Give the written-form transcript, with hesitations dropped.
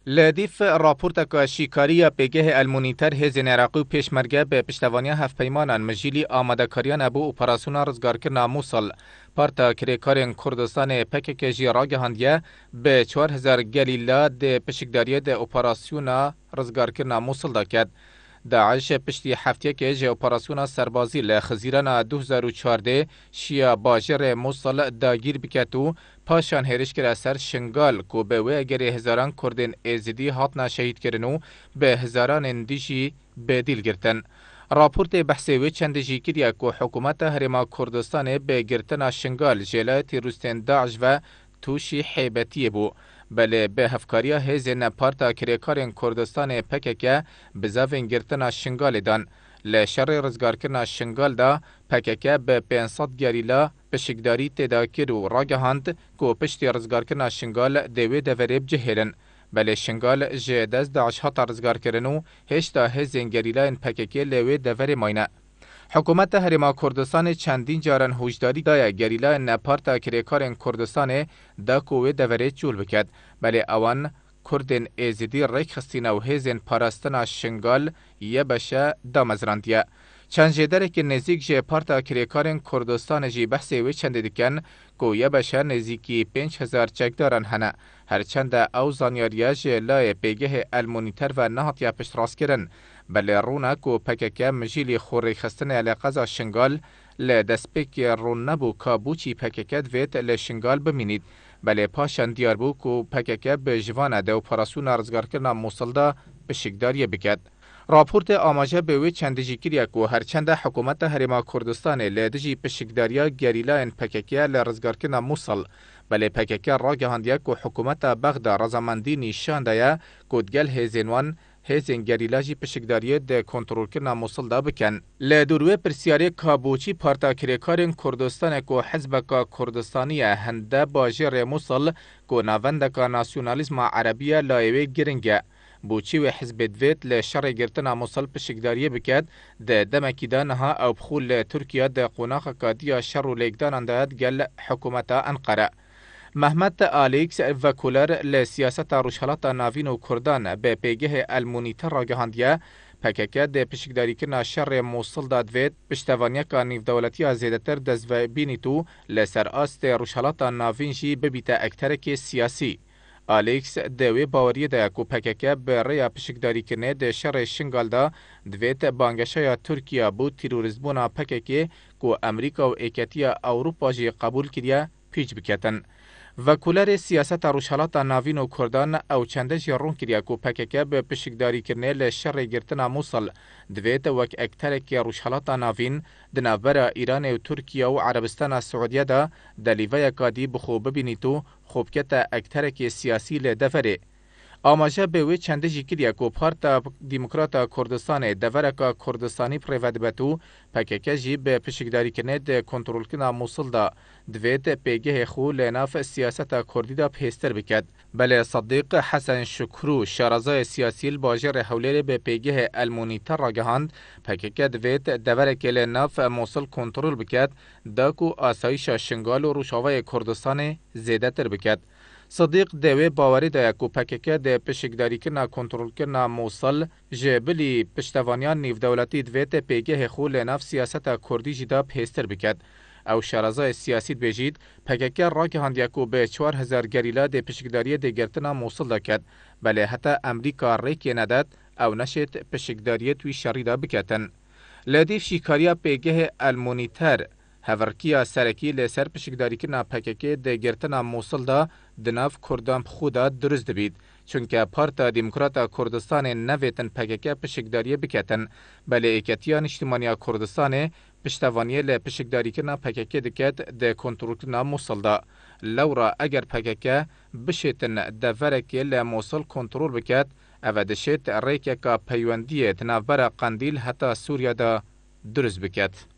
لدیف راپورتک شیکاری پیگه المونیتر هزین عراقی پیشمرگه به پشتوانی هفت پیمانان مجیلی آماده کاریان ابو اپراسیون رزگار کرنا موصل پارتا کریکارین کردستان پکک جی راگه هندیه به 4000 گلیلا ده پشکداریه ده اپراسیون رزگار کرنا موصل داکد. داعش پشتی هفته که جه اپراسیون سربازی لخزیران 2014 شیا باجر موصل داگیر بکتو پاشان هریش کرد سر شنگال کو به وی اگر هزاران کردین ازدی هاتنا شهید کردنو به هزاران اندیشی بدیل گرتن. راپورت بحثی وی چند جی کریا کو حکومت هرما کردستان به گرتن شنگال جلایت روستن داعش و توشی حیبتی بو. بله به هفکاریا هزین پارتا کریکارین کردستان پکک بزاوین گرتن شنگال دان. لشر رزگار کرنا شنگال دا پکک به 500 گریلا پشکداری تدا کرو راگهاند کو پشتی رزگار کرنا شنگال دوی دوریب جهیلن. بله شنگال جه دست داعش هاتا رزگار کرنو هشتا هزین گریلا این پکک لوی دوری ماینه. حکومت هرما کردستان چندین جاران هوشداری دایا گریلا نپارتا کریکارین کردستان دا کوه دوره چول بکد. بله اوان کردین ایزیدی ریک خستین و هزین پاراستنا شنگال یه بشه دا مزراندیه. چند جدره که نزیک جه پارتا کریکارین کردستان جی بحثی وی چند دیکن که یه بشه نزیکی 5000 چکدارن هنه. هرچند او زانیاریا جه لای پیگه المونیتر و نهاتیا پشت راست کرن. بله رونا کو پکک مجیلی خوری خستن علاقه شنگال لدسپیک رون نبو کابوچی پککت ویت لشنگال بمینید. بله پاشان دیار بو کو پکک به جوان ده اپراسیون رزگار کرنا موصل دا بشکداری بکد. راپورت آماجه به وی چند جیکریا کو هرچند حکومت هرما کردستان لدجی پشکداریا گریلا ان پککیا لرزگار کرنا موصل. بله پکک راگه هندیا کو حکومت بغداد رضامندی نشان دایا کو دگل هزینوان هزین گریلاجی پشکداریه ده کنترل کرنا موصل دا بکن. لدوروی پرسیاری کابوچی پارتا کریکارین کردستان کو حزبکا کردستانیه هنده باجر موصل کو ناوندکا ناسیونالیزم عربیه لایوی گرنگه. بوچی و حزب دویت لشر گرتنا موصل پشکداریه بکد ده دمکی دانها او بخول ترکیه ده قناق کادیا شر و لیگدان انداد گل حکومت انقره. محمد آلیکس وکولر لسیاست روشالات ناوین و کردان به پیگه المونیتر را گهاندیه پکک ده پشکداری کرنا شر موصل دادوید پشتوانیه که نیو دولتی زیدتر دزو بینیتو لسر آست روشالات ناوین جی ببیت اکترک سیاسی. آلیکس دوی باوری ده کو پکک به ریا پشکداری کرنه ده شر شنگال دا دوید بانگشای ترکیه بود تیروریزمونا پکک کو امریکا و ایکتیا اوروپا جی قبول کردیه پیچ بکتن. وکولر سیاست روشالات ناوین و کردان او چنده جرون کریا کو پکک به پشکداری کرنه لشر گرتنا موصل دویت وک اکترک روشالات ناوین دنابر ایران و ترکیه و عربستان سعودیه دا دلیوه کادی بخو ببینیتو خوبکت اکترک سیاسی لدفره. آماجه به وی چنده جیکریا کو پارتا دیموکراتا کردستان دورکا کردستانی پریود بتو پکک جی به پشکداری کنه ده کنترول کنا موصل دا دوید پیگه خو لناف سیاست کردی دا پیستر بکد. بله صدیق حسن شکرو شارزای سیاسی الباجر حوله به پیگه المونیتر را گهاند پکک دوید دورک لناف موصل کنترول بکد دا کو آسایش شنگال و روشاوه کردستان زیده تر بکد. صدیق دوی باوری دایا کو پکک ده پشکداری کرنا کنترول کرنا موصل جبلی پشتوانیان نیو دولتی دویت پیگه خو لناف سیاست کردی جدا پیستر بکد. او شارزای سیاسی بجید پکک را که هندیا کو به 4000 گریلا ده پشکداری ده گرتنا موصل دکد. بله حتی امریکا ریکی نداد او نشد پشکداری توی شریدا بکتن. لدیف شیکاریا پیگه المونیتر هورکیا سرکی لسر پشکداری کرنا پکک ده گرتنا موصل دا دناف کردان خدا درست بید چونکه پارتا دیموکراتا کردستان نویتن پکک پشکداری بکتن بله ایکتیان اجتماعی کردستان پشتوانیه لپشکداری کرنا پکک دکت ده کنترول کرنا موصل دا لورا اگر پکک بشیتن دورکی لموصل کنترول بکت او دشیت ریکه که پیوندیه تنافبر قندیل حتی سوریا دا درست بکت.